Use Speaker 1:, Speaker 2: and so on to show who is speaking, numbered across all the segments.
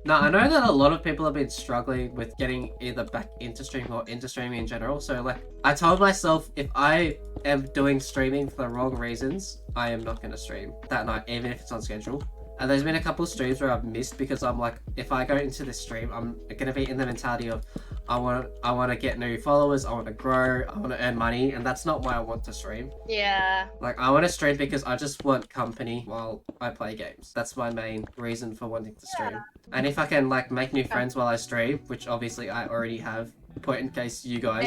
Speaker 1: No, I know that a lot of people have been struggling with getting either back into streaming or into streaming in general. So like, I told myself if I am doing streaming for the wrong reasons, I am not going to stream that night, even if it's on schedule. And there's been a couple of streams where I've missed because I'm like, if I go into this stream, I'm going to be in the mentality of I want to get new followers, I want to grow, I want to earn money, and that's not why I want to stream.
Speaker 2: Yeah.
Speaker 1: Like, I want to stream because I just want company while I play games. That's my main reason for wanting to stream.
Speaker 2: Yeah.
Speaker 1: And if I can like make new friends while I stream, which obviously I already have, put in case you guys,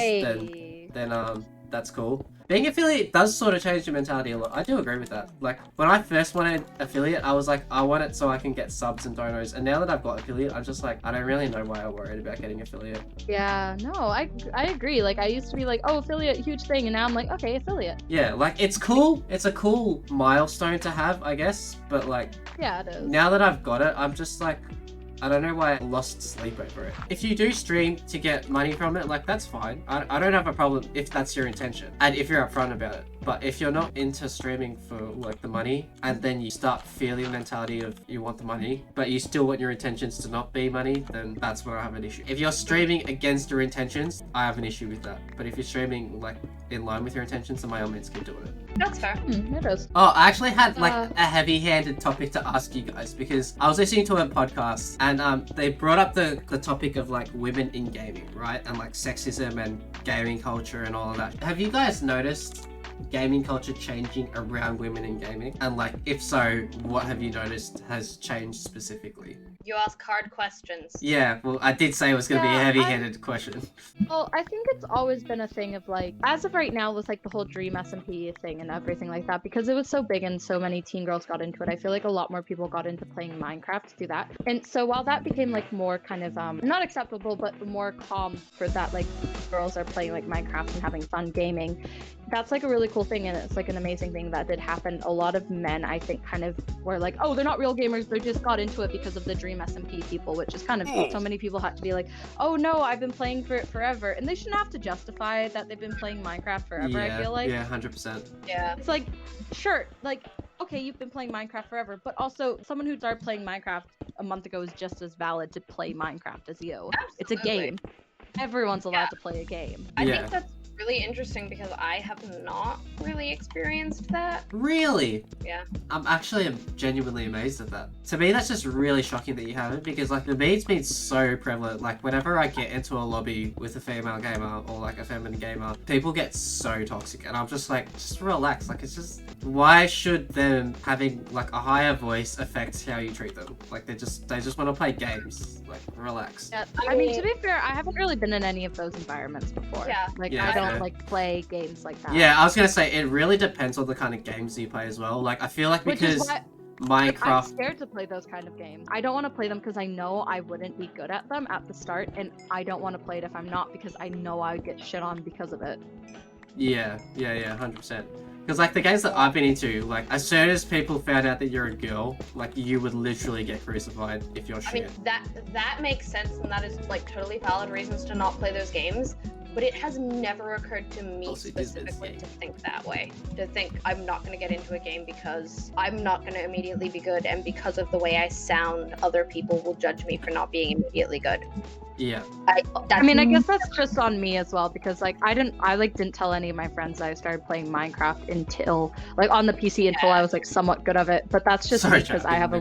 Speaker 1: then that's cool. Being affiliate does sort of change your mentality a lot. I do agree with that. Like, when I first wanted affiliate, I was like, I want it so I can get subs and donos. And now that I've got affiliate, I'm just like, I don't really know why I'm worried about getting affiliate.
Speaker 3: Yeah, no, I agree. Like, I used to be like, oh, affiliate, huge thing. And now I'm like, okay, affiliate.
Speaker 1: Yeah, like, it's cool. It's a cool milestone to have, I guess. But like,
Speaker 3: yeah, it is.
Speaker 1: Now that I've got it, I'm just like, I don't know why I lost sleep over it. If you do stream to get money from it, like, that's fine. I don't have a problem if that's your intention and if you're upfront about it. But if you're not into streaming for like the money and then you start feeling the mentality of you want the money, but you still want your intentions to not be money, then that's where I have an issue. If you're streaming against your intentions, I have an issue with that. But if you're streaming like in line with your intentions, then by all means keep doing it.
Speaker 2: That's fair.
Speaker 3: It is.
Speaker 1: Oh, I actually had like a heavy-handed topic to ask you guys because I was listening to a podcast and they brought up the topic of like women in gaming, right? And like sexism and gaming culture and all of that. Have you guys noticed gaming culture changing around women in gaming? And like, if so, what have you noticed has changed specifically?
Speaker 2: You ask hard questions.
Speaker 1: Yeah, well, I did say it was going to be a heavy-handed question.
Speaker 3: Well, I think it's always been a thing of like, as of right now with like the whole Dream SMP thing and everything like that, because it was so big and so many teen girls got into it, I feel like a lot more people got into playing Minecraft to do that. And so while that became like more kind of, not acceptable, but more calm for that, like girls are playing like Minecraft and having fun gaming, that's like a really cool thing and it's like an amazing thing that did happen. A lot of men, I think, kind of were like, oh, they're not real gamers, they just got into it because of the Dream SMP people, which is kind of, so many people had to be like, oh no, I've been playing for it forever. And they shouldn't have to justify that they've been playing Minecraft forever, I feel like.
Speaker 1: Yeah, 100%.
Speaker 2: Yeah.
Speaker 3: It's like, sure, like, okay, you've been playing Minecraft forever, but also someone who started playing Minecraft a month ago is just as valid to play Minecraft as you.
Speaker 2: Absolutely.
Speaker 3: It's a game. Everyone's allowed to play a game.
Speaker 2: I think that's really interesting because I have not really experienced that.
Speaker 1: Really?
Speaker 2: Yeah.
Speaker 1: I'm actually genuinely amazed at that. To me, that's just really shocking that you haven't, because like the meme's been so prevalent. Like whenever I get into a lobby with a female gamer or like a feminine gamer, people get so toxic, and I'm just like, just relax. Like it's just, why should them having like a higher voice affect how you treat them? Like they just want to play games. Like relax.
Speaker 3: Yeah, I mean, to be fair, I haven't really been in any of those environments before.
Speaker 2: Yeah.
Speaker 3: Like
Speaker 1: Yeah,
Speaker 3: I don't
Speaker 1: fair.
Speaker 3: like play games like that.
Speaker 1: Yeah, I was gonna say it really depends on the kind of games you play as well. Like I feel like
Speaker 3: Which is
Speaker 1: because
Speaker 3: why I'm
Speaker 1: Minecraft.
Speaker 3: scared to play those kind of games. I don't want to play them because I know I wouldn't be good at them at the start, and I don't want to play it if I'm not because I know I would get shit on because of it.
Speaker 1: Yeah, 100%. Because like the games that I've been into, like as soon as people found out that you're a girl, like you would literally get crucified if you're shit.
Speaker 2: I mean, that makes sense, and that is like totally valid reasons to not play those games. But it has never occurred to me
Speaker 1: Also, it is
Speaker 2: specifically
Speaker 1: this
Speaker 2: to think that way. To think I'm not going to get into a game because I'm not going to immediately be good, and because of the way I sound, other people will judge me for not being immediately good.
Speaker 1: Yeah.
Speaker 3: I mean, I guess that's just on me as well because like I didn't tell any of my friends that I started playing Minecraft until like on the PC until I was like somewhat good of it. But that's just because I have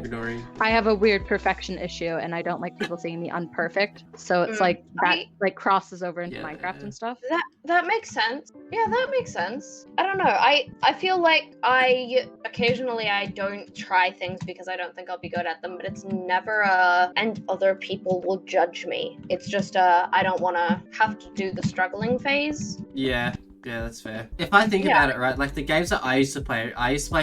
Speaker 3: a weird perfection issue and I don't like people seeing me unperfect. So it's like that like crosses over into Minecraft and stuff.
Speaker 2: That makes sense. Yeah, that makes sense. I don't know. I feel like I occasionally don't try things because I don't think I'll be good at them, but it's never and other people will judge me. It's just I don't want to have to do the struggling phase.
Speaker 1: Yeah, that's fair. If I think about it, right, like the games that I used to play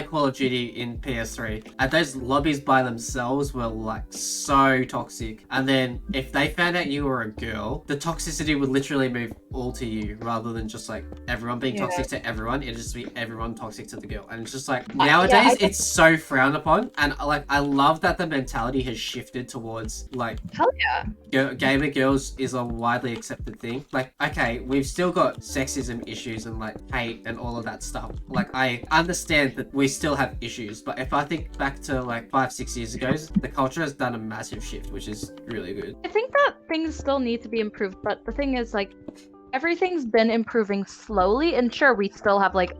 Speaker 1: Call of Duty in PS3, and those lobbies by themselves were like so toxic. And then if they found out you were a girl, the toxicity would literally move all to you rather than just like everyone being toxic to everyone. It'd just be everyone toxic to the girl. And it's just like nowadays it's so frowned upon. And like I love that the mentality has shifted towards like
Speaker 2: hell yeah,
Speaker 1: gamer girls is a widely accepted thing. Like okay, we've still got sexism issues issues and like hate and all of that stuff. Like I understand that we still have issues, but if I think back to like 5-6 years ago, the culture has done a massive shift, which is really good.
Speaker 3: I think that things still need to be improved, but the thing is, like, everything's been improving slowly, and sure, we still have like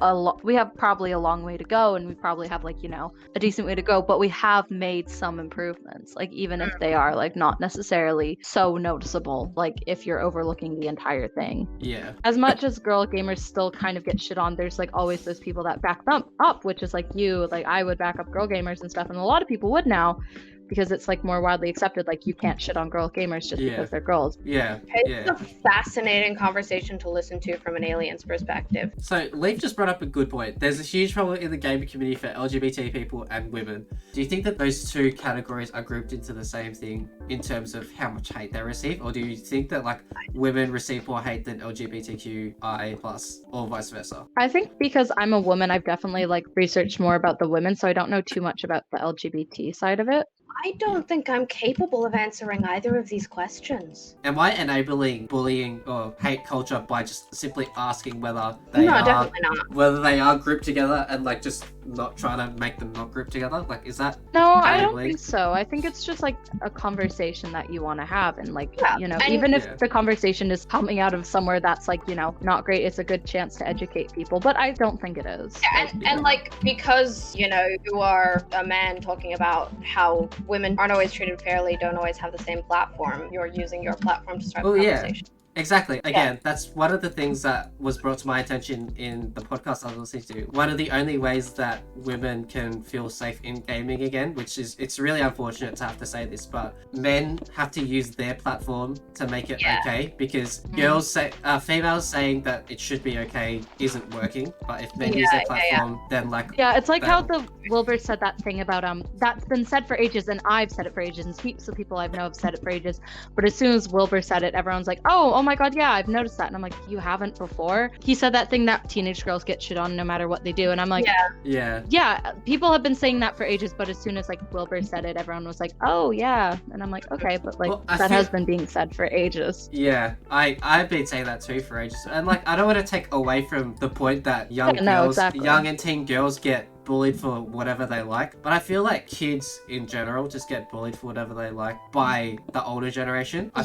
Speaker 3: we have probably a long way to go, and we probably have like, you know, a decent way to go, but we have made some improvements, like even if they are like not necessarily so noticeable, like if you're overlooking the entire thing.
Speaker 1: Yeah.
Speaker 3: As much as girl gamers still kind of get shit on, there's like always those people that back them up, which is like you, like I would back up girl gamers and stuff, and a lot of people would now, because it's like more widely accepted, like you can't shit on girl gamers just because they're girls.
Speaker 1: Yeah.
Speaker 2: It's a fascinating conversation to listen to from an alien's perspective.
Speaker 1: So Leaf just brought up a good point. There's a huge problem in the gaming community for LGBT people and women. Do you think that those two categories are grouped into the same thing in terms of how much hate they receive? Or do you think that like women receive more hate than LGBTQI plus or vice versa?
Speaker 3: I think because I'm a woman, I've definitely like researched more about the women, so I don't know too much about the LGBT side of it.
Speaker 2: I don't think I'm capable of answering either of these questions.
Speaker 1: Am I enabling bullying or hate culture by just simply asking whether
Speaker 2: Definitely not.
Speaker 1: whether they are grouped together and like just not trying to make them not grouped together? Like, is that
Speaker 3: No, I don't
Speaker 1: enabling?
Speaker 3: think so. I think it's just like a conversation that you want to have, and like,
Speaker 2: Yeah,
Speaker 3: you know,
Speaker 2: and-
Speaker 3: even if the conversation is coming out of somewhere that's like, you know, not great, it's a good chance to educate people, but I don't think it is.
Speaker 2: And like, because, you know, you are a man talking about how women aren't always treated fairly, don't always have the same platform, you're using your platform to start the conversation.
Speaker 1: Exactly. Again, that's one of the things that was brought to my attention in the podcast I was listening to. One of the only ways that women can feel safe in gaming again, which is, it's really unfortunate to have to say this, but men have to use their platform to make it okay, because females saying that it should be okay isn't working, but if men use their platform, then like...
Speaker 3: Yeah, it's like how the Wilbur said that thing about, that's been said for ages, and I've said it for ages, and heaps of people I know have said it for ages, but as soon as Wilbur said it, everyone's like, oh my god, yeah, I've noticed that. And I'm like, you haven't before? He said that thing that teenage girls get shit on no matter what they do. And I'm like, yeah, people have been saying that for ages, but as soon as like Wilbur said it, everyone was like, oh yeah. And I'm like, okay, but like has been being said for ages.
Speaker 1: Yeah, I've been saying that too for ages. And like, I don't want to take away from the point that young and teen girls get bullied for whatever they like, but I feel like kids in general just get bullied for whatever they like by the older generation. I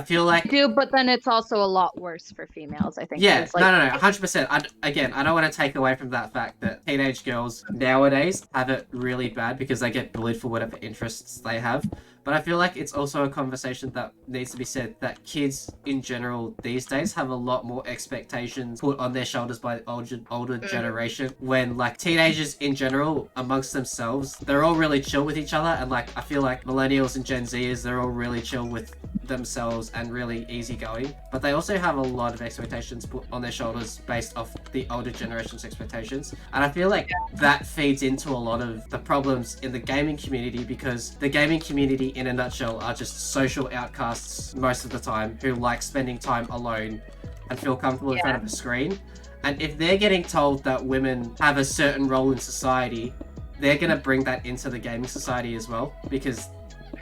Speaker 1: feel like
Speaker 3: they do, but then it's also a lot worse for females, I think.
Speaker 1: Yeah,
Speaker 3: like,
Speaker 1: no, 100%. I don't want to take away from that fact that teenage girls nowadays have it really bad because they get bullied for whatever interests they have. But I feel like it's also a conversation that needs to be said, that kids in general these days have a lot more expectations put on their shoulders by the older generation, when like teenagers in general amongst themselves, they're all really chill with each other, and like I feel like millennials and Gen Zers, they're all really chill with themselves and really easygoing, but they also have a lot of expectations put on their shoulders based off the older generation's expectations, and I feel like that feeds into a lot of the problems in the gaming community, because the gaming community in a nutshell are just social outcasts most of the time who like spending time alone and feel comfortable in front of a screen. And if they're getting told that women have a certain role in society, they're going to bring that into the gaming society as well, because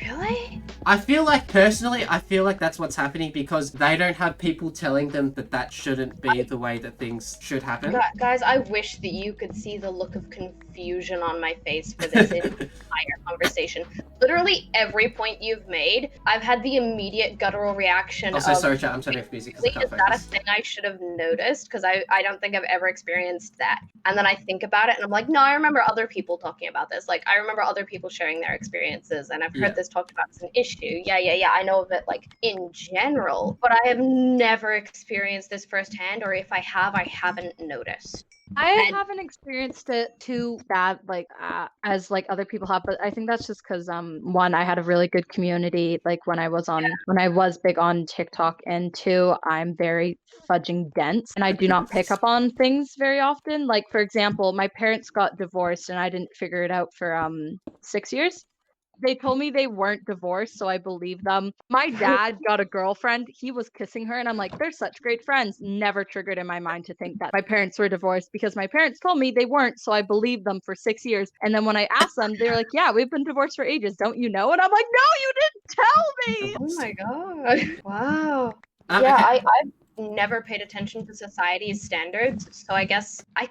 Speaker 2: Really?
Speaker 1: I feel like that's what's happening, because they don't have people telling them that that shouldn't be the way that things should happen.
Speaker 2: Guys, I wish that you could see the look of confusion on my face for this entire conversation. Literally every point you've made, I've had the immediate guttural reaction
Speaker 1: Also, sorry, chat, I'm turning off music.
Speaker 2: Is that a thing I should have noticed? Because I don't think I've ever experienced that. And then I think about it and I'm like, no, I remember other people talking about this. Like, I remember other people sharing their experiences, and I've heard this talked about as an issue. Yeah. I know of it like in general, but I have never experienced this firsthand, or if I have, I haven't noticed.
Speaker 3: I haven't experienced it too bad, like as like other people have, but I think that's just because one, I had a really good community like when I was big on TikTok, and two, I'm very fudging dense and I do not pick up on things very often. Like, for example, my parents got divorced and I didn't figure it out for 6 years. They told me they weren't divorced, so I believed them. My dad got a girlfriend. He was kissing her, and I'm like, they're such great friends. Never triggered in my mind to think that my parents were divorced, because my parents told me they weren't, so I believed them for 6 years. And then when I asked them, they were like, yeah, we've been divorced for ages. Don't you know? And I'm like, no, you didn't tell me!
Speaker 2: Oh my god. Wow.
Speaker 1: Okay.
Speaker 2: never paid attention to society's standards, so I guess I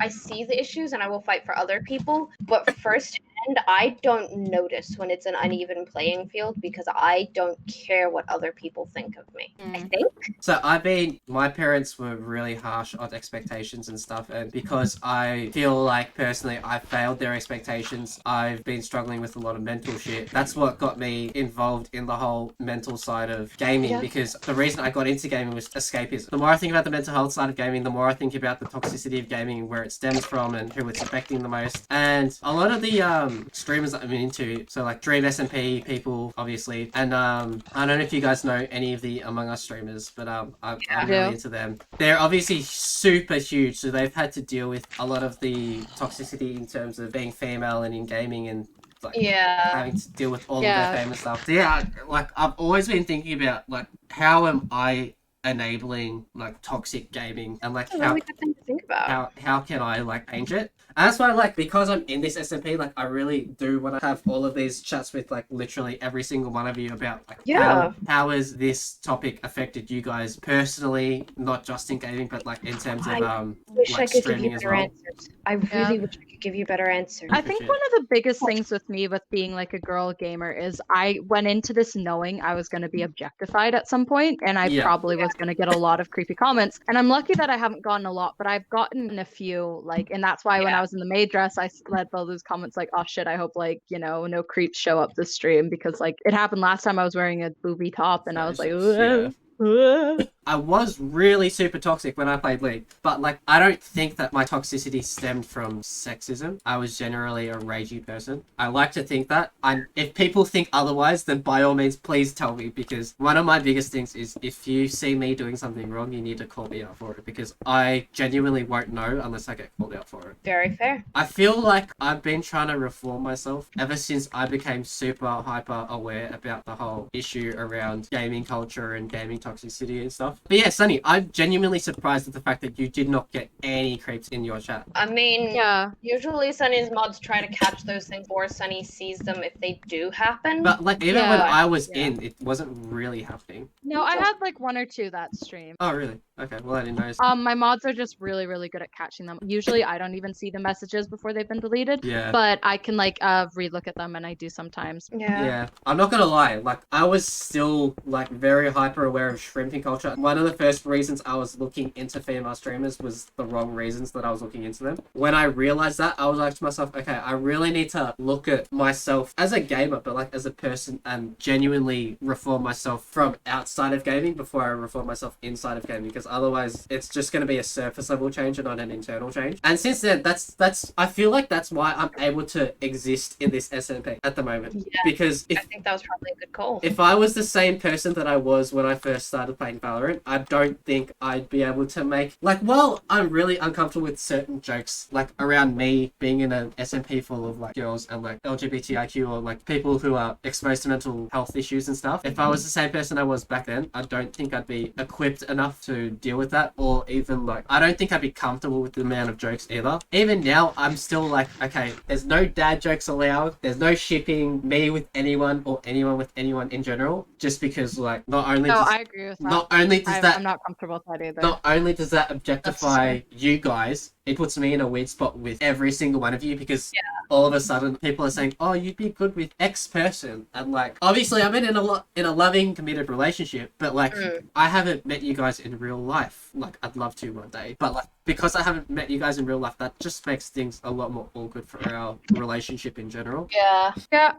Speaker 2: see the issues and I will fight for other people, but firsthand I don't notice when it's an uneven playing field because I don't care what other people think of me. I think.
Speaker 1: So my parents were really harsh on expectations and stuff, and because I feel like personally I failed their expectations, I've been struggling with a lot of mental shit. That's what got me involved in the whole mental side of gaming, because the reason I got into gaming was escapism. The more I think about the mental health side of gaming, the more I think about the toxicity of gaming and where it stems from and who it's affecting the most. And a lot of the streamers that I'm into, so like Dawn SMP people, obviously, and I don't know if you guys know any of the Among Us streamers, but I'm really into them. They're obviously super huge, so they've had to deal with a lot of the toxicity in terms of being female and in gaming and like having to deal with all of their famous stuff. So like I've always been thinking about like how am I enabling like toxic gaming and like
Speaker 2: That's a really good thing to think about.
Speaker 1: how can I like change it? And that's why like because I'm in this SMP, like I really do want to have all of these chats with like literally every single one of you about like how has this topic affected you guys personally, not just in gaming but like in terms of
Speaker 2: wish
Speaker 1: like
Speaker 2: I could give
Speaker 1: streaming
Speaker 2: you
Speaker 1: as
Speaker 2: better
Speaker 1: well.
Speaker 2: answers. I really wish I could give you better answers.
Speaker 3: I think one of the biggest things with me with being like a girl gamer is I went into this knowing I was going to be objectified at some point, and I probably was going to get a lot of creepy comments. And I'm lucky that I haven't gotten a lot, but I've gotten a few, like, and that's why when I was in the maid dress, I let all those comments like, oh shit, I hope like, you know, no creeps show up this stream, because like it happened last time I was wearing a booby top and I was like,
Speaker 1: I was really super toxic when I played League, but like I don't think that my toxicity stemmed from sexism. I was generally a ragey person. I like to think that. If people think otherwise, then by all means, please tell me, because one of my biggest things is if you see me doing something wrong, you need to call me out for it, because I genuinely won't know unless I get called out for it.
Speaker 2: Very fair.
Speaker 1: I feel like I've been trying to reform myself ever since I became super hyper aware about the whole issue around gaming culture and gaming toxicity and stuff. But yeah, Sunny, I'm genuinely surprised at the fact that you did not get any creeps in your chat.
Speaker 2: I mean, usually Sunny's mods try to catch those things before Sunny sees them if they do happen.
Speaker 1: But like even when I was in, it wasn't really happening.
Speaker 3: No, I had like one or two that stream.
Speaker 1: Oh really? Okay, well I didn't notice.
Speaker 3: My mods are just really, really good at catching them. Usually I don't even see the messages before they've been deleted.
Speaker 1: Yeah.
Speaker 3: But I can like relook at them, and I do sometimes.
Speaker 1: Yeah. I'm not gonna lie, like I was still like very hyper aware of shrimping culture. One of the first reasons I was looking into female streamers was the wrong reasons that I was looking into them. When I realized that, I was like to myself, okay, I really need to look at myself as a gamer, but like as a person, and genuinely reform myself from outside of gaming before I reform myself inside of gaming, because otherwise it's just going to be a surface level change and not an internal change. And since then, that's I feel like that's why I'm able to exist in this SMP at the moment. Because
Speaker 2: I think that was probably a good call.
Speaker 1: If I was the same person that I was when I first started playing Valorant, I don't think I'd be able to make I'm really uncomfortable with certain jokes like around me being in an SMP full of like girls and like LGBTIQ or like people who are exposed to mental health issues and stuff. If I was the same person I was back then, I don't think I'd be equipped enough to deal with that, or even like I don't think I'd be comfortable with the amount of jokes either. Even now, I'm still like, okay, there's no dad jokes allowed. There's no shipping me with anyone or anyone with anyone in general, just because like I agree with that. I'm
Speaker 3: not comfortable with that either.
Speaker 1: Not only does that objectify you guys, it puts me in a weird spot with every single one of you, because all of a sudden people are saying, oh, you'd be good with X person, and like obviously I'm in a loving committed relationship, but like I haven't met you guys in real life. Like I'd love to one day, but like because I haven't met you guys in real life, that just makes things a lot more awkward for our relationship in general.
Speaker 3: Yeah,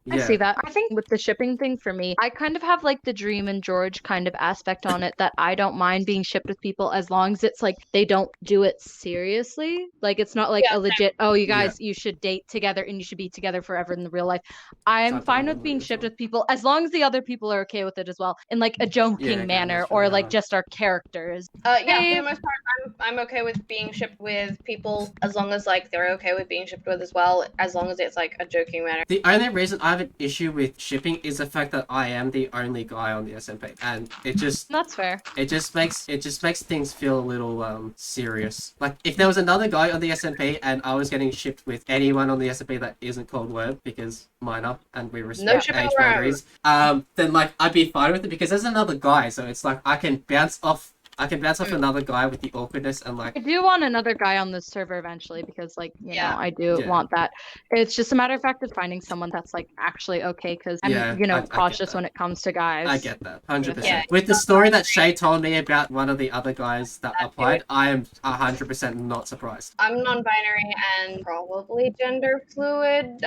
Speaker 3: I see that. I think with the shipping thing for me, I kind of have like the Dream and George kind of aspect on it, that I don't mind being shipped with people as long as it's like they don't do it seriously. Like it's not like a legit, oh, you guys, you should date together and you should be together forever in the real life. I'm fine with being shipped with people as long as the other people are okay with it as well, in like a joking manner, or like just our characters.
Speaker 2: For the most part, I'm okay with being shipped with people as long as like they're okay with being shipped with as well, as long as it's like a joking manner.
Speaker 1: The only reason I have an issue with shipping is the fact that I am the only guy on the SMP, and
Speaker 3: that's fair.
Speaker 1: It just makes things feel a little serious. Like if there was another guy on the SMP and I was getting shipped with anyone on the SMP that isn't called Word, because minor and we respect age boundaries, then like I'd be fine with it, because there's another guy, so it's like I can bounce off I can bounce off another guy with the awkwardness and like.
Speaker 3: I do want another guy on this server eventually because, like, you know, I do
Speaker 1: Yeah.
Speaker 3: want that. It's just a matter of fact of finding someone that's like actually okay because I'm,
Speaker 1: Yeah,
Speaker 3: you know,
Speaker 1: I get
Speaker 3: cautious
Speaker 1: that.
Speaker 3: when it comes to guys.
Speaker 1: I get that, 100%.
Speaker 2: Yeah.
Speaker 1: With the story that Shay told me about one of the other guys that applied, I am 100% not surprised.
Speaker 2: I'm non-binary and probably gender fluid.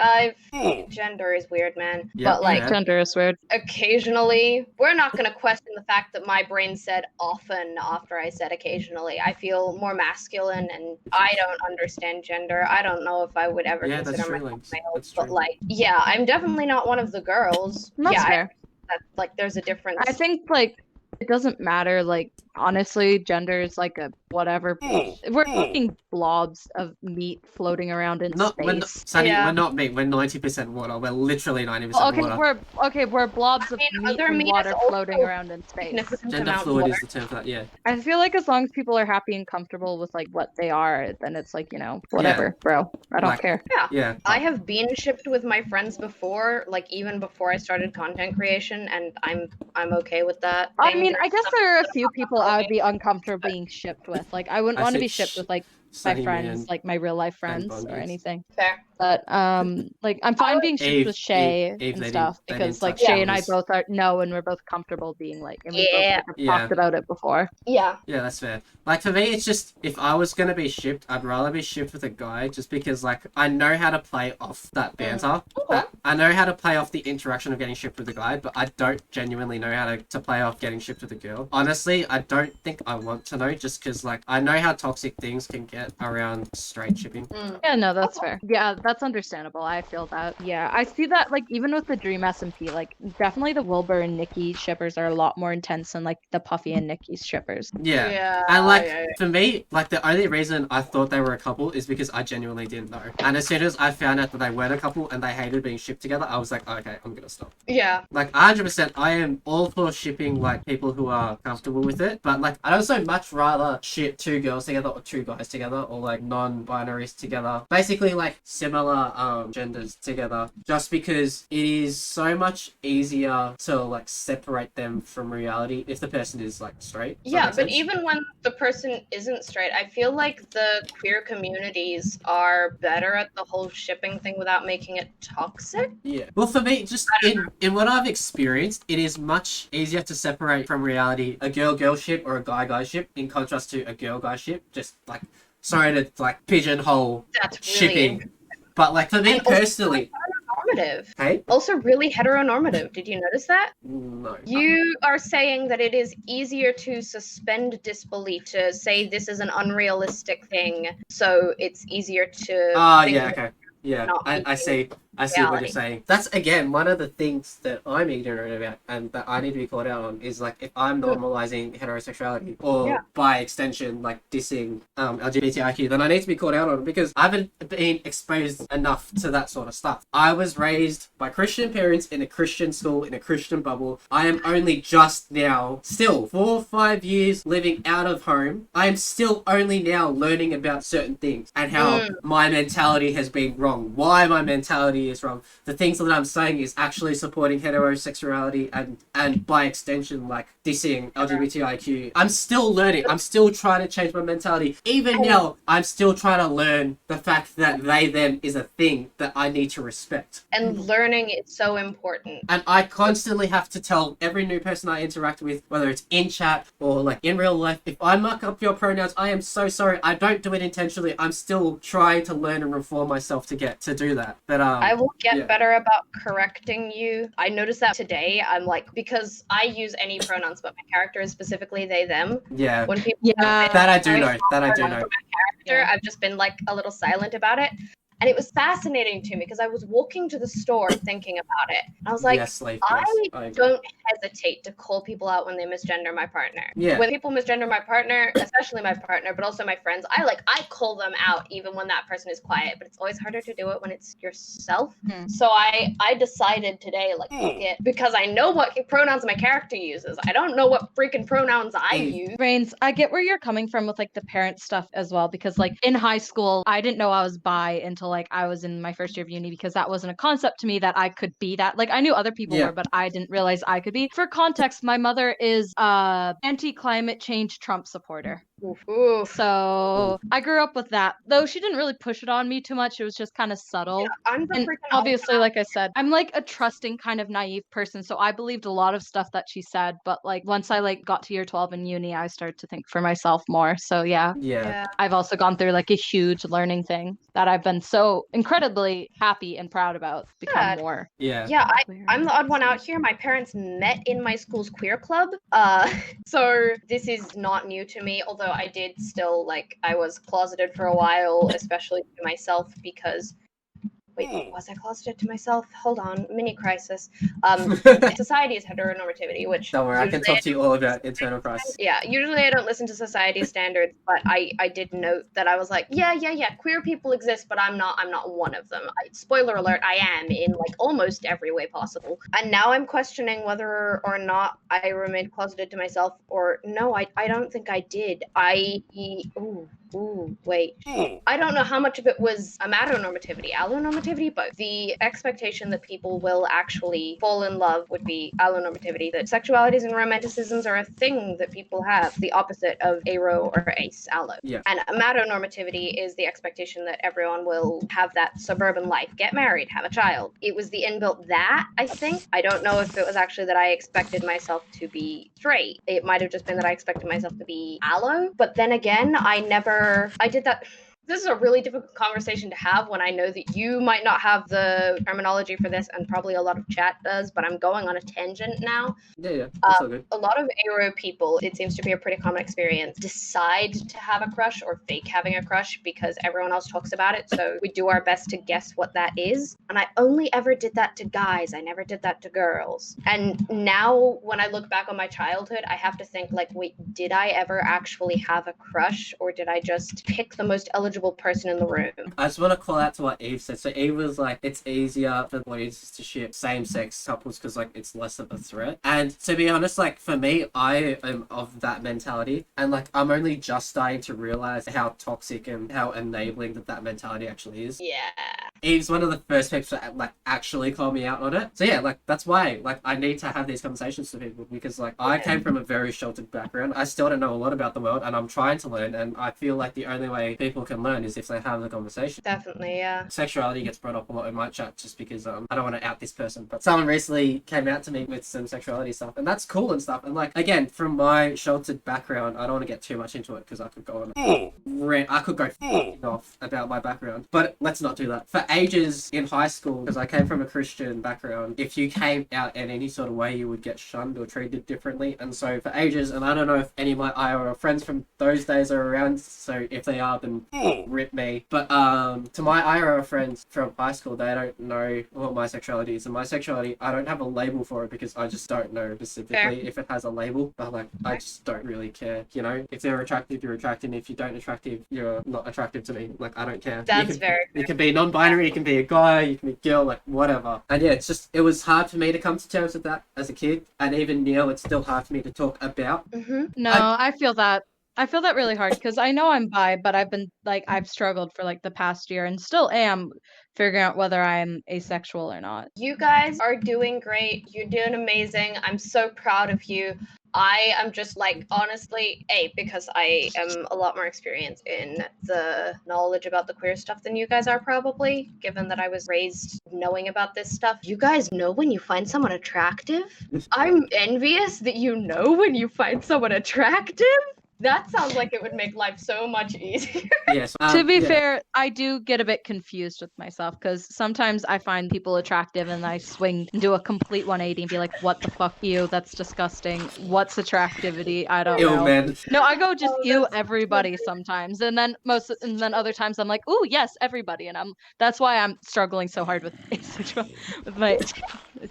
Speaker 2: Gender is weird, man.
Speaker 1: Yeah,
Speaker 2: But like
Speaker 1: yeah.
Speaker 3: Gender is weird.
Speaker 2: occasionally, we're not going to question the fact that my brain said often after I said occasionally. I feel more masculine and I don't understand gender. I don't know if I would ever
Speaker 1: Yeah, that's
Speaker 2: consider
Speaker 1: true,
Speaker 2: myself
Speaker 1: Lynx.
Speaker 2: male.
Speaker 1: That's
Speaker 2: But
Speaker 1: true.
Speaker 2: like, yeah, I'm definitely not one of the girls.
Speaker 3: That's
Speaker 2: yeah,
Speaker 3: fair.
Speaker 2: like there's a difference.
Speaker 3: I think like it doesn't matter. Like honestly, gender is like a whatever. We're fucking blobs of meat floating around in space.
Speaker 1: Sunny,
Speaker 2: Yeah.
Speaker 1: we're not meat. We're 90% water. We're literally 90% water.
Speaker 3: We're blobs of
Speaker 2: mean,
Speaker 3: meat
Speaker 2: other
Speaker 3: and
Speaker 2: meat is
Speaker 3: water
Speaker 2: also
Speaker 3: floating around in space.
Speaker 2: significant
Speaker 1: Gender
Speaker 2: amount
Speaker 1: fluid
Speaker 2: more.
Speaker 1: is the term for that, yeah.
Speaker 3: I feel like as long as people are happy and comfortable with like what they are, then it's like, you know, whatever, bro. I don't
Speaker 1: Like-
Speaker 3: care.
Speaker 1: Yeah.
Speaker 2: I have been shipped with my friends before, like even before I started content creation, and I'm okay with that.
Speaker 3: I
Speaker 2: thing.
Speaker 3: mean,
Speaker 2: There's
Speaker 3: I guess
Speaker 2: something
Speaker 3: there are a
Speaker 2: about
Speaker 3: few people
Speaker 2: that
Speaker 3: I would
Speaker 2: movie.
Speaker 3: be uncomfortable being shipped with. Like, I wouldn't
Speaker 1: I
Speaker 3: want to
Speaker 1: said
Speaker 3: be shipped with like my
Speaker 1: Sunny
Speaker 3: friends,
Speaker 1: Man.
Speaker 3: like my real life
Speaker 1: and
Speaker 3: friends or
Speaker 1: Bungies.
Speaker 3: anything.
Speaker 2: Fair.
Speaker 3: But like I'm fine being shipped
Speaker 1: Eve-
Speaker 3: with Shay
Speaker 1: Eve, they
Speaker 3: and
Speaker 1: didn't-
Speaker 3: stuff
Speaker 1: they
Speaker 3: because
Speaker 1: didn't
Speaker 3: like
Speaker 1: touch
Speaker 3: Shay and I
Speaker 1: this.
Speaker 3: both know and we're both comfortable being like, and we both
Speaker 2: Yeah.
Speaker 3: like, have
Speaker 1: Yeah.
Speaker 3: talked about it before.
Speaker 2: Yeah.
Speaker 1: Yeah, that's fair. Like, for me, it's just, if I was gonna be shipped, I'd rather be shipped with a guy, just because, like, I know how to play off that banter.
Speaker 2: Okay.
Speaker 1: I know how to play off the interaction of getting shipped with a guy, but I don't genuinely know how to play off getting shipped with a girl. Honestly, I don't think I want to know, just because, like, I know how toxic things can get around straight shipping.
Speaker 3: Yeah, no, that's fair. Yeah, that's understandable. I feel that. Yeah, I see that like even with the Dream SMP, like definitely the Wilbur and Nikki shippers are a lot more intense than like the Puffy and Nikki shippers.
Speaker 1: Yeah. And, like, for me, like, the only reason I thought they were a couple is because I genuinely didn't know. And as soon as I found out that they weren't a couple and they hated being shipped together, I was like, okay, I'm gonna stop.
Speaker 2: Yeah.
Speaker 1: Like, 100%, I am all for shipping, like, people who are comfortable with it. But, like, I'd also much rather ship 2 girls together or 2 guys together or, like, non-binaries together. Basically, like, similar genders together. Just because it is so much easier to, like, separate them from reality if the person is, like, straight. Does that
Speaker 2: Yeah,
Speaker 1: make
Speaker 2: but
Speaker 1: sense?
Speaker 2: even when the person isn't straight, I feel like the queer communities are better at the whole shipping thing without making it toxic.
Speaker 1: Yeah. Well, for me, just in what I've experienced, it is much easier to separate from reality a girl-girl ship or a guy-guy ship in contrast to a girl-guy ship. Just, like, sorry to, like, pigeonhole
Speaker 2: That's really
Speaker 1: shipping. But, like, for me
Speaker 2: And also-
Speaker 1: personally...
Speaker 2: heteronormative.
Speaker 1: Hey?
Speaker 2: Also really heteronormative. Did you notice that?
Speaker 1: No.
Speaker 2: You are saying that it is easier to suspend disbelief, to say this is an unrealistic thing, so it's easier to think
Speaker 1: Yeah,
Speaker 2: of
Speaker 1: okay. Yeah,
Speaker 2: not
Speaker 1: I
Speaker 2: being
Speaker 1: see. I see what
Speaker 2: reality.
Speaker 1: you're saying. That's, again, one of the things that I'm ignorant about and that I need to be called out on is, like, if I'm normalizing heterosexuality or, by extension, like, dissing LGBTIQ, then I need to be called out on it because I haven't been exposed enough to that sort of stuff. I was raised by Christian parents in a Christian school, in a Christian bubble. I am only just now, still, 4 or 5 years living out of home, I am still only now learning about certain things and how my mentality has been wrong, why my mentality is wrong. The things that I'm saying is actually supporting heterosexuality and by extension, like, dissing LGBTIQ. I'm still learning. I'm still trying to change my mentality. Even now, I'm still trying to learn the fact that they, them is a thing that I need to respect.
Speaker 2: and learning is so important.
Speaker 1: And I constantly have to tell every new person I interact with, whether it's in chat or, like, in real life, if I muck up your pronouns, I am so sorry. I don't do it intentionally. I'm still trying to learn and reform myself to do that. But
Speaker 2: I will get
Speaker 1: yeah.
Speaker 2: better about correcting you. I noticed that today. I'm like, because I use any pronouns, but my character is specifically they, them.
Speaker 1: Yeah.
Speaker 2: When people
Speaker 3: Yeah.
Speaker 1: That I do know. That I do know.
Speaker 2: character, I've just been like a little silent about it. And it was fascinating to me because I was walking to the store thinking about it. I was like,
Speaker 1: yes, Leif,
Speaker 2: I
Speaker 1: yes, agree.
Speaker 2: don't hesitate to call people out when they misgender my partner.
Speaker 1: Yeah.
Speaker 2: When people misgender my partner, especially my partner, but also my friends, I call them out even when that person is quiet, but it's always harder to do it when it's yourself. So I decided today, like, fuck it, because I know what pronouns my character uses. I don't know what freaking pronouns I use.
Speaker 3: ReinZ, I get where you're coming from with like the parent stuff as well because like in high school I didn't know I was bi until like I was in my first year of uni because that wasn't a concept to me that I could be that. Like I knew other people
Speaker 1: Yeah.
Speaker 3: were, but I didn't realize I could be. For context, my mother is a anti-climate change Trump supporter.
Speaker 2: Oof.
Speaker 3: So I grew up with that. Though she didn't really push it on me too much. It was just kind of subtle.
Speaker 2: Yeah, I'm the
Speaker 3: And
Speaker 2: freaking
Speaker 3: obviously, like I said, I'm like a trusting kind of naive person. So I believed a lot of stuff that she said. But like once I like got to year 12 in uni, I started to think for myself more. So yeah.
Speaker 1: Yeah.
Speaker 3: I've also gone through like a huge learning thing that I've been so incredibly happy and proud about become
Speaker 2: Yeah.
Speaker 3: more.
Speaker 1: Yeah.
Speaker 2: Yeah, I'm the odd one out here. My parents met in my school's queer club. So this is not new to me, although I did still, like, I was closeted for a while, especially to myself because... Wait, was I closeted to myself? Hold on, mini crisis. Society is heteronormativity, which...
Speaker 1: Don't worry, I can talk to you all about internal crisis.
Speaker 2: Yeah, usually I don't listen to society standards, but I did note that I was like, yeah, queer people exist, but I'm not one of them. Spoiler alert, I am in like almost every way possible. And now I'm questioning whether or not I remained closeted to myself, or no, I don't think I did. Wait. I don't know how much of it was a matter-normativity, allonormativity, but the expectation that people will actually fall in love would be allonormativity, that sexualities and romanticisms are a thing that people have, the opposite of aro or ace allo.
Speaker 1: Yeah.
Speaker 2: And matter-normativity is the expectation that everyone will have that suburban life, get married, have a child. It was the inbuilt that, I think. I don't know if it was actually that I expected myself to be straight. It might have just been that I expected myself to be allo, but then again, I did that. This is a really difficult conversation to have when I know that you might not have the terminology for this, and probably a lot of chat does, but I'm going on a tangent now.
Speaker 1: Yeah, that's all good.
Speaker 2: A lot of aro people, it seems to be a pretty common experience, decide to have a crush or fake having a crush because everyone else talks about it, so we do our best to guess what that is. And I only ever did that to guys. I never did that to girls. And now when I look back on my childhood, I have to think like, wait, did I ever actually have a crush, or did I just pick the most eligible person in the room?
Speaker 1: I just want to call out to what Eve said. So Eve was like, it's easier for audiences to ship same-sex couples because like it's less of a threat. And to be honest, like for me, I am of that mentality, and like I'm only just starting to realize how toxic and how enabling that mentality actually is.
Speaker 2: Yeah.
Speaker 1: Eve's one of the first people to like actually call me out on it. So yeah, like that's why like I need to have these conversations with people, because like I came from a very sheltered background. I still don't know a lot about the world, and I'm trying to learn, and I feel like the only way people can learn is if they have the conversation.
Speaker 2: Definitely, yeah.
Speaker 1: Sexuality gets brought up a lot in my chat just because I don't want to out this person, but someone recently came out to me with some sexuality stuff, and that's cool and stuff. And like again, from my sheltered background, I don't want to get too much into it because I could go on rant. I could go off about my background, but let's not do that. For ages in high school, because I came from a Christian background, if you came out in any sort of way, you would get shunned or treated differently. And so for ages, and I don't know if any of my IRL friends from those days are around, so if they are, then rip me. But to my IRL friends from high school, they don't know what my sexuality is. And my sexuality, I don't have a label for it because I just don't know specifically if it has a label. But like, I just don't really care. You know, if they're attractive, you're attractive. If you don't attractive, you're not attractive to me. Like, I don't care.
Speaker 2: That's very fair.
Speaker 1: You can be non-binary, you can be a guy, you can be a girl, like whatever. And yeah, it was hard for me to come to terms with that as a kid. And even now, it's still hard for me to talk about.
Speaker 3: No, I feel that. I feel that really hard because I know I'm bi, but I've struggled for like the past year and still am figuring out whether I'm asexual or not.
Speaker 2: You guys are doing great. You're doing amazing. I'm so proud of you. I am just like, honestly, because I am a lot more experienced in the knowledge about the queer stuff than you guys are probably, given that I was raised knowing about this stuff. You guys know when you find someone attractive? I'm envious that you know when you find someone attractive. That sounds like it would make life so much easier.
Speaker 1: Yes.
Speaker 3: To be fair, I do get a bit confused with myself because sometimes I find people attractive and I swing and do a complete 180 and be like, what the fuck, you? That's disgusting. What's attractivity? I don't know.
Speaker 1: Man.
Speaker 3: No, I go just you, everybody sometimes. And then other times I'm like, ooh, yes, everybody. And that's why I'm struggling so hard with my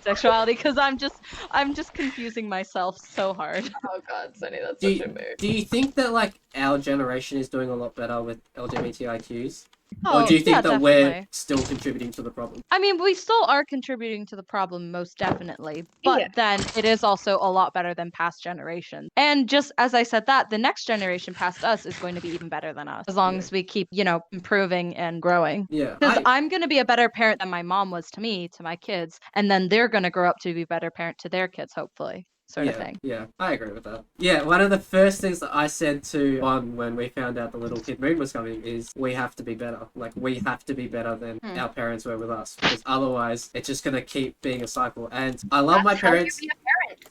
Speaker 3: sexuality, because I'm just confusing myself so hard.
Speaker 2: Oh god, Sunny, that's such a mood.
Speaker 1: Do you think that like our generation is doing a lot better with LGBTIQs? Or do you think
Speaker 3: yeah,
Speaker 1: that we're
Speaker 3: definitely.
Speaker 1: still contributing to the problem?
Speaker 3: I mean, we still are contributing to the problem, most definitely. But
Speaker 2: Yeah.
Speaker 3: then it is also a lot better than past generations. And just as I said that, the next generation past us is going to be even better than us, as long as we keep, improving and growing.
Speaker 1: Yeah.
Speaker 3: Because I'm going to be a better parent than my mom was to me, to my kids. And then they're going to grow up to be a better parent to their kids, hopefully. Sort of thing.
Speaker 1: Yeah, I agree with that. Yeah, one of the first things that I said to Bon when we found out the little kid moon was coming is we have to be better. Like, we have to be better than our parents were with us, because otherwise it's just going to keep being a cycle. And I love my parents,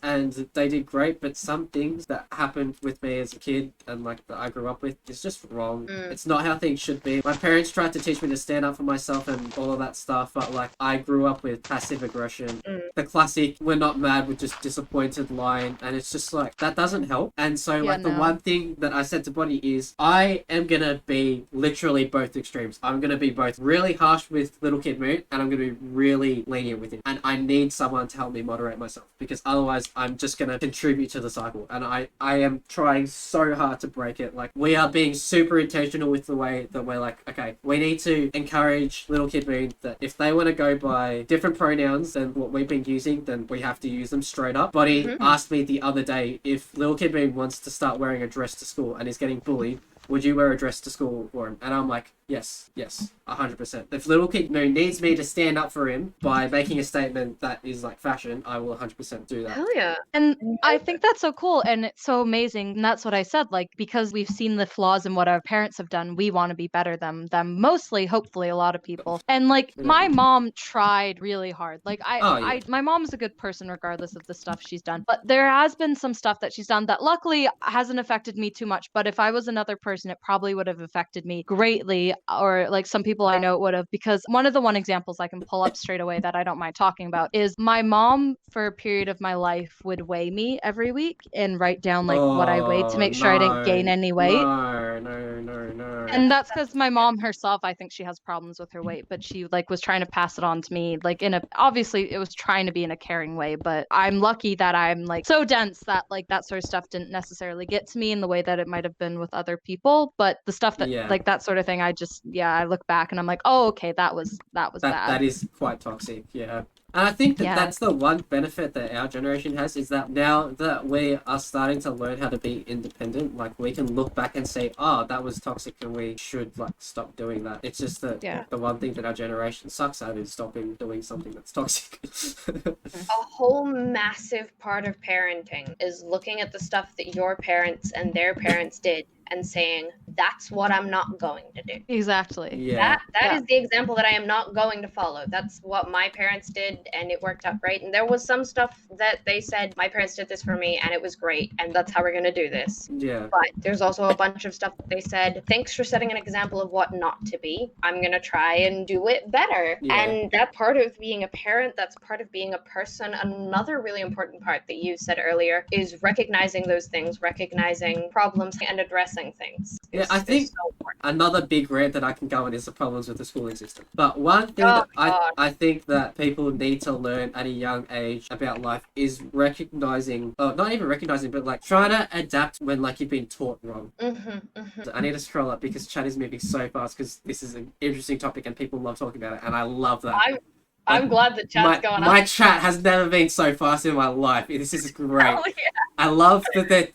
Speaker 1: and they did great, but some things that happened with me as a kid and like that I grew up with is just wrong. It's not how things should be. My parents tried to teach me to stand up for myself and all of that stuff, but like I grew up with passive aggression, the classic "we're not mad, we're just disappointed" line, and it's just like that doesn't help. And so the one thing that I said to Bonnie is I am gonna be literally both extremes. I'm gonna be both really harsh with little kid moon, and I'm gonna be really lenient with him, and I need someone to help me moderate myself, because otherwise I'm just gonna contribute to the cycle. And I am trying so hard to break it. Like, we are being super intentional with the way that we're like, okay, we need to encourage little kid moon that if they want to go by different pronouns than what we've been using, then we have to use them straight up. Bonnie asked me the other day if little kid moon wants to start wearing a dress to school and is getting bullied, would you wear a dress to school for him? And I'm like, yes, 100%. If little kid moon needs me to stand up for him by making a statement that is like fashion, I will 100% do that.
Speaker 2: Hell yeah.
Speaker 3: And I think that's so cool and it's so amazing. And that's what I said, like, because we've seen the flaws in what our parents have done, we want to be better than them, mostly, hopefully, a lot of people. And like, my mom tried really hard. Like, my mom's a good person regardless of the stuff she's done. But there has been some stuff that she's done that luckily hasn't affected me too much. But if I was another person, it probably would have affected me greatly, or like some people I know it would have, because one examples I can pull up straight away that I don't mind talking about is my mom, for a period of my life, would weigh me every week and write down like what I weighed to make sure I didn't gain any weight.
Speaker 1: No.
Speaker 3: And that's because my mom herself, I think she has problems with her weight, but she like was trying to pass it on to me, like obviously it was trying to be in a caring way, but I'm lucky that I'm like so dense that like that sort of stuff didn't necessarily get to me in the way that it might have been with other people. But the stuff that like that sort of thing, I look back and I'm like, oh, okay, that was bad.
Speaker 1: That is quite toxic. Yeah. And I think that's the one benefit that our generation has, is that now that we are starting to learn how to be independent, like we can look back and say, oh, that was toxic and we should like stop doing that. It's just that the one thing that our generation sucks at is stopping doing something that's toxic.
Speaker 2: A whole massive part of parenting is looking at the stuff that your parents and their parents did and saying, that's what I'm not going to do.
Speaker 3: Exactly.
Speaker 1: Yeah.
Speaker 2: That is the example that I am not going to follow. That's what my parents did, and it worked out great. And there was some stuff that they said, my parents did this for me, and it was great, and that's how we're going to do this.
Speaker 1: Yeah.
Speaker 2: But there's also a bunch of stuff that they said, thanks for setting an example of what not to be. I'm going to try and do it better.
Speaker 1: Yeah.
Speaker 2: And that part of being a parent, that's part of being a person. Another really important part that you said earlier is recognizing those things, recognizing problems, and addressing things.
Speaker 1: Yeah, I think another big rant that I can go on is the problems with the schooling system. But one thing that I think that people need to learn at a young age about life is recognizing, not even recognizing, but like trying to adapt when like you've been taught wrong. So I need to scroll up because chat is moving so fast, because this is an interesting topic and people love talking about it, and I love that.
Speaker 2: I'm glad the chat's going on.
Speaker 1: My chat has never been so fast in my life. This is great.
Speaker 2: Oh, yeah.
Speaker 1: I love that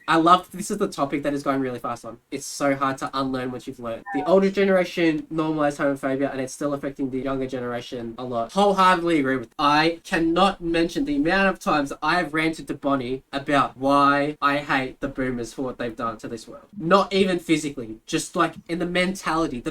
Speaker 1: this is the topic that is going really fast on. It's so hard to unlearn what you've learned. The older generation normalized homophobia, and it's still affecting the younger generation a lot. Wholeheartedly agree with. I cannot mention the amount of times I have ranted to Bonnie about why I hate the boomers for what they've done to this world. Not even physically, just like in the mentality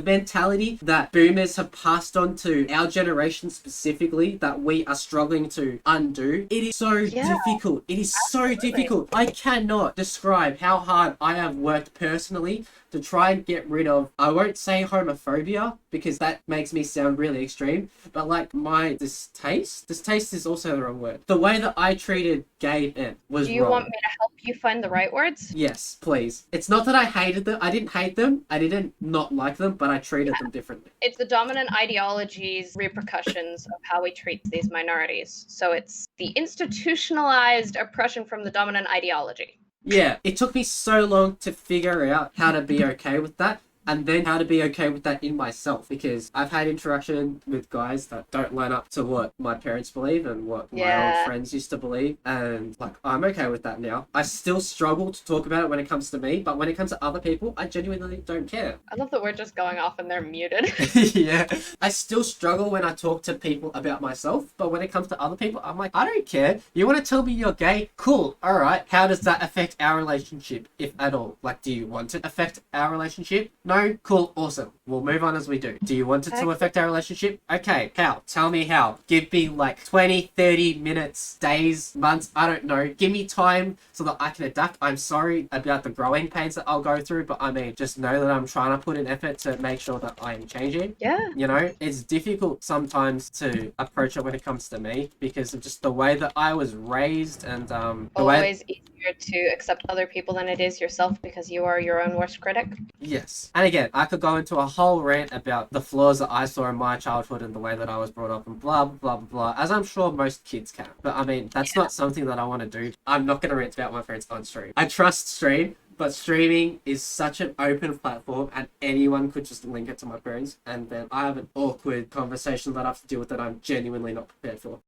Speaker 1: that boomers have passed on to our generation specifically, that we are struggling to undo. It is so difficult. It is so difficult. I cannot describe how hard I have worked personally to try and get rid of, I won't say homophobia because that makes me sound really extreme, but like my distaste is also the wrong word. The way that I treated gay men was wrong.
Speaker 2: Do you want me to help you find the right words?
Speaker 1: Yes, please. It's not that I hated them. I didn't hate them. I didn't not like them, but I treated them differently.
Speaker 2: It's the dominant ideology's repercussions of how we treat these minorities. So it's the institutionalized oppression from the dominant ideology.
Speaker 1: Yeah, it took me so long to figure out how to be okay with that. and then how to be okay with that in myself, because I've had interaction with guys that don't line up to what my parents believe and what my old friends used to believe, and like I'm okay with that now. I still struggle to talk about it when it comes to me, but when it comes to other people, I genuinely don't care.
Speaker 2: I love that we're just going off and they're muted.
Speaker 1: Yeah, I still struggle when I talk to people about myself, but when it comes to other people, I'm like, I don't care. You want to tell me you're gay? Cool. All right. How does that affect our relationship, if at all? Like, do you want it to affect our relationship? No? Cool. Awesome. We'll move on as we do. Do you want it to affect our relationship? Okay. How? Tell me how. Give me like 20, 30 minutes, days, months. I don't know. Give me time so that I can adapt. I'm sorry about the growing pains that I'll go through, but I mean, just know that I'm trying to put an effort to make sure that I'm changing.
Speaker 2: Yeah.
Speaker 1: You know, it's difficult sometimes to approach it when it comes to me because of just the way that I was raised and
Speaker 2: Always easier to accept other people than it is yourself because you are your own worst critic.
Speaker 1: Yes. And again, I could go into a whole rant about the flaws that I saw in my childhood and the way that I was brought up and blah, blah, blah, as I'm sure most kids can. But I mean, that's not something that I want to do. I'm not going to rant about my friends on stream. I trust stream, but streaming is such an open platform and anyone could just link it to my parents and then I have an awkward conversation that I have to deal with that I'm genuinely not prepared for.